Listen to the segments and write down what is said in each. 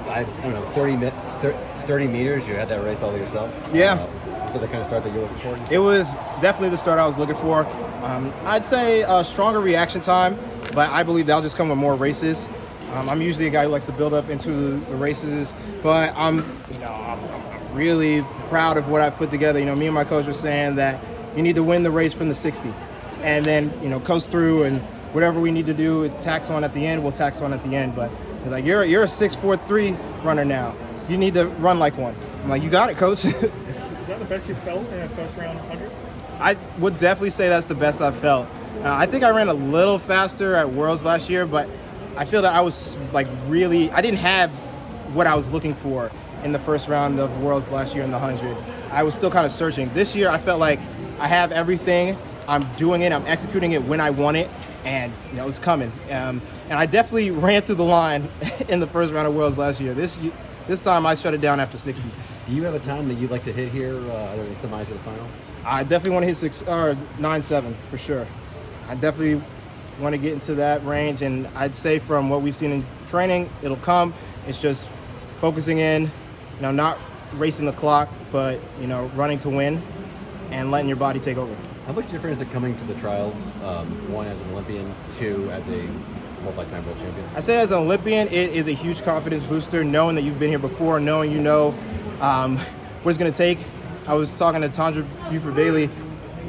I don't know, 30 meters. You had that race all to yourself. Yeah. Was that the kind of start that you were looking for? It was definitely the start I was looking for. I'd say a stronger reaction time, but I believe that'll just come with more races. I'm usually a guy who likes to build up into the races, but I'm really proud of what I've put together. You know, me and my coach were saying that you need to win the race from the 60, and then coast through, and whatever we need to do is tax on at the end. We'll tax on at the end. But they're like, you're a 6.43 runner now. You need to run like one. I'm like, you got it, coach. Is that the best you felt in a first round 100? I would definitely say that's the best I've felt. I think I ran a little faster at Worlds last year, but I feel that I was I didn't have what I was looking for in the first round of Worlds last year in the 100. I was still kind of searching. This year, I felt like I have everything. I'm doing it. I'm executing it when I want it, and it's coming. And I definitely ran through the line in the first round of Worlds last year. This time, I shut it down after 60. Do you have a time that you'd like to hit here, either in the semis or the final? I definitely want to hit 9.7 for sure. I definitely want to get into that range, and I'd say from what we've seen in training, it'll come. It's just focusing in, not racing the clock, but running to win and letting your body take over. How much different is it coming to the trials, one as an Olympian, two as a multi-time world champion? I say as an Olympian, it is a huge confidence booster, knowing that you've been here before, knowing what it's going to take. I was talking to Tandra Buford-Bailey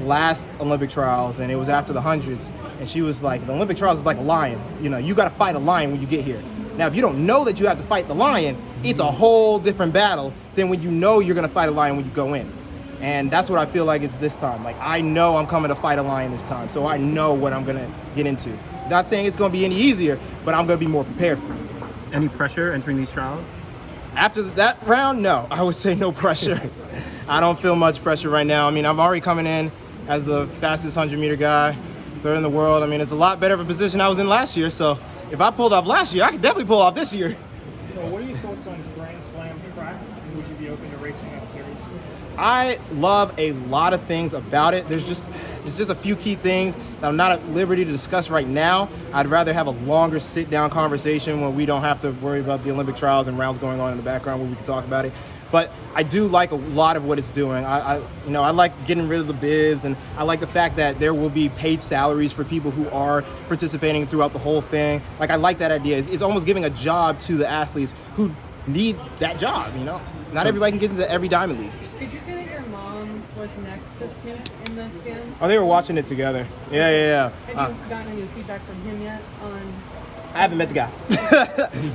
last Olympic trials, and it was after the hundreds, and she was like, the Olympic trials is like a lion. You got to fight a lion when you get here. Now, if you don't know that you have to fight the lion, it's a whole different battle than when you know you're going to fight a lion when you go in. And that's what I feel like it's this time. Like, I know I'm coming to fight a lion this time, so I know what I'm going to get into. Not saying it's going to be any easier, but I'm going to be more prepared for it. Any pressure entering these trials? After that round, no. I would say no pressure. I don't feel much pressure right now. I mean, I'm already coming in as the fastest 100-meter guy, third in the world. I mean, it's a lot better of a position I was in last year, so if I pulled off last year, I could definitely pull off this year. So what are your thoughts on Grand Slam track? Would you be open to racing that series? I love a lot of things about it. There's just a few key things that I'm not at liberty to discuss right now. I'd rather have a longer sit-down conversation when we don't have to worry about the Olympic trials and rounds going on in the background where we can talk about it. But I do like a lot of what it's doing. I like getting rid of the bibs, and I like the fact that there will be paid salaries for people who are participating throughout the whole thing. Like, I like that idea. It's almost giving a job to the athletes who need that job, Not everybody can get into every Diamond League. Did you say that your mom was next to Snoop in the stands? Oh, they were watching it together. Yeah. Have you gotten any feedback from him yet on... I haven't met the guy.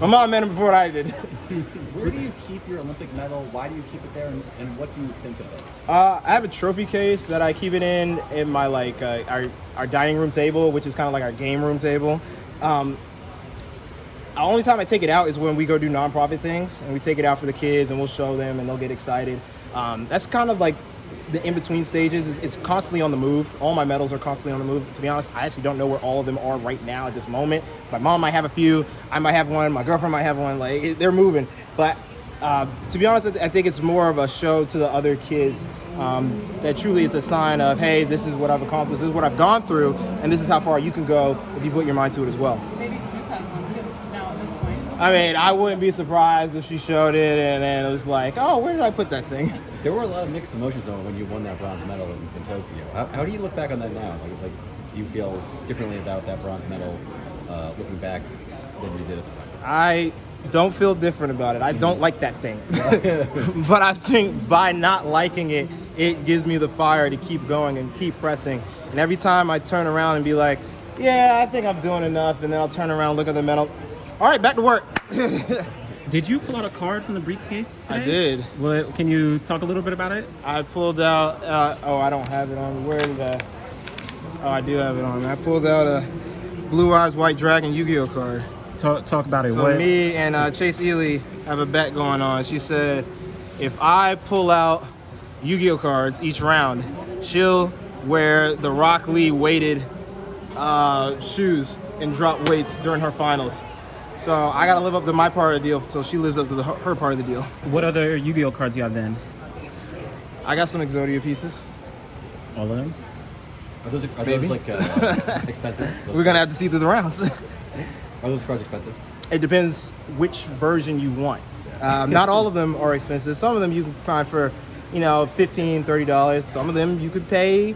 My mom met him before I did. Where do you keep your Olympic medal? Why do you keep it there, and what do you think of it? I have a trophy case that I keep it in my our dining room table, which is kind of like our game room table. The only time I take it out is when we go do nonprofit things, and we take it out for the kids, and we'll show them, and they'll get excited. That's kind of like the in-between stages. It's constantly on the move. All my medals are constantly on the move. To be honest, I actually don't know where all of them are right now at this moment. My mom might have a few. I might have one. My girlfriend might have one. They're moving. But to be honest, I think it's more of a show to the other kids that truly it's a sign of, hey, this is what I've accomplished, this is what I've gone through, and this is how far you can go if you put your mind to it as well. Maybe Snoop has one too now at this point. I mean, I wouldn't be surprised if she showed it and then it was like, oh, where did I put that thing? There were a lot of mixed emotions though when you won that bronze medal in Tokyo. How do you look back on that now? Like, do you feel differently about that bronze medal looking back than you did at the time? I don't feel different about it. I don't like that thing. But I think by not liking it, it gives me the fire to keep going and keep pressing. And every time I turn around and be like, yeah, I think I'm doing enough, and then I'll turn around, look at the medal. All right, back to work. Did you pull out a card from the briefcase today? I did. What, can you talk a little bit about it? I pulled out, I don't have it on. Where did I? Oh, I do have it on. I pulled out a Blue Eyes White Dragon Yu-Gi-Oh card. Talk about it. So me and Chase Ely have a bet going on. She said, if I pull out Yu-Gi-Oh cards each round, she'll wear the Rock Lee weighted shoes and drop weights during her finals. So I gotta live up to my part of the deal, so she lives up to her part of the deal. What other Yu-Gi-Oh cards you have then? I got some Exodia pieces. All of them? Are those like expensive? We're gonna have to see through the rounds. Are those cards expensive? It depends which version you want. Not all of them are expensive. Some of them you can find for, $15, $30. Some of them you could pay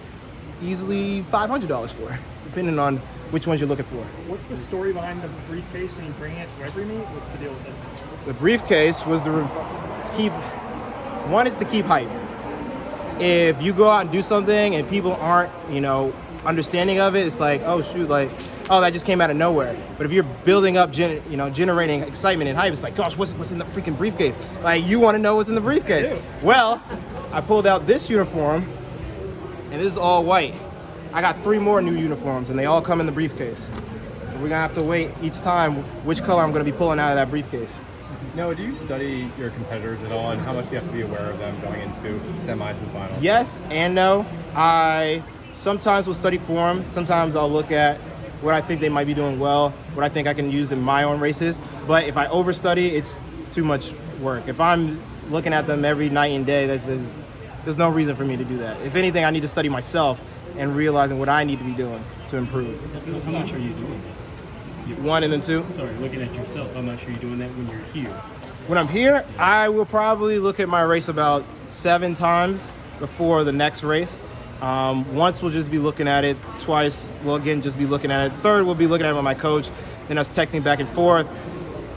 easily $500 for, depending on which ones you're looking for. What's the story behind the briefcase and you bringing it to every meet? What's the deal with it? The briefcase was to keep hype. If you go out and do something and people aren't, understanding of it, it's like, oh shoot, that just came out of nowhere. But if you're building up, generating excitement and hype, it's like, gosh, what's in the freaking briefcase? Like, you want to know what's in the briefcase. Well, I pulled out this uniform, and this is all white. I got 3 more new uniforms, and they all come in the briefcase. So we're gonna have to wait each time which color I'm gonna be pulling out of that briefcase. Noah, do you study your competitors at all, and how much do you have to be aware of them going into semis and finals? Yes and no. I sometimes will study for them. Sometimes I'll look at what I think they might be doing well, what I think I can use in my own races. But if I overstudy, it's too much work. If I'm looking at them every night and day, there's no reason for me to do that. If anything, I need to study myself and realizing what I need to be doing to improve. How much are you doing that? 1 and then 2. Sorry, looking at yourself, how much are you doing that when you're here? When I'm here, I will probably look at my race about 7 times before the next race. Once we'll just be looking at it. Twice we'll again just be looking at it. Third we'll be looking at it with my coach. Then us texting back and forth.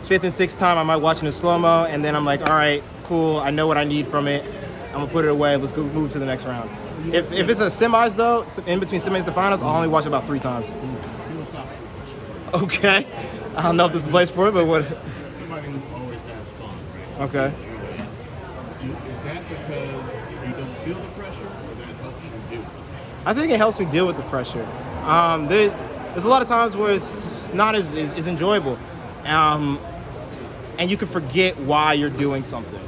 5th and 6th time I might watch it in slow-mo, and then I'm like, all right, cool, I know what I need from it. I'm gonna put it away. Let's go move to the next round. If it's a semis though, in between semis and finals, I'll only watch it about 3 times. Okay. I don't know if this is the place for it, but what? Somebody who always has fun, right? Okay. Is that because you don't feel the pressure, or that helps you deal with it? I think it helps me deal with the pressure. There's a lot of times where it's not as enjoyable, and you can forget why you're doing something.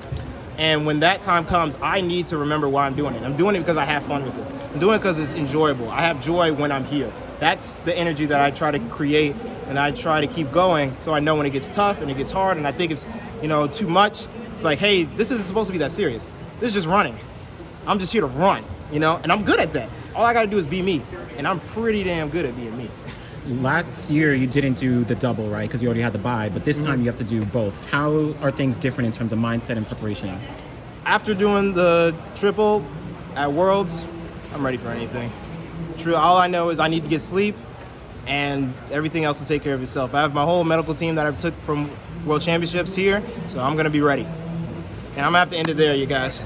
And when that time comes, I need to remember why I'm doing it. I'm doing it because I have fun with this. I'm doing it because it's enjoyable. I have joy when I'm here. That's the energy that I try to create, and I try to keep going, so I know when it gets tough and it gets hard and I think it's too much, it's like, hey, this isn't supposed to be that serious. This is just running. I'm just here to run, and I'm good at that. All I gotta do is be me, and I'm pretty damn good at being me. Last year you didn't do the double, right? Because you already had the bye, but this time you have to do both. How are things different in terms of mindset and preparation? After doing the triple at Worlds, I'm ready for anything. All I know is I need to get sleep, and everything else will take care of itself. I have my whole medical team that I took from World Championships here, so I'm gonna be ready. And I'm gonna have to end it there, you guys.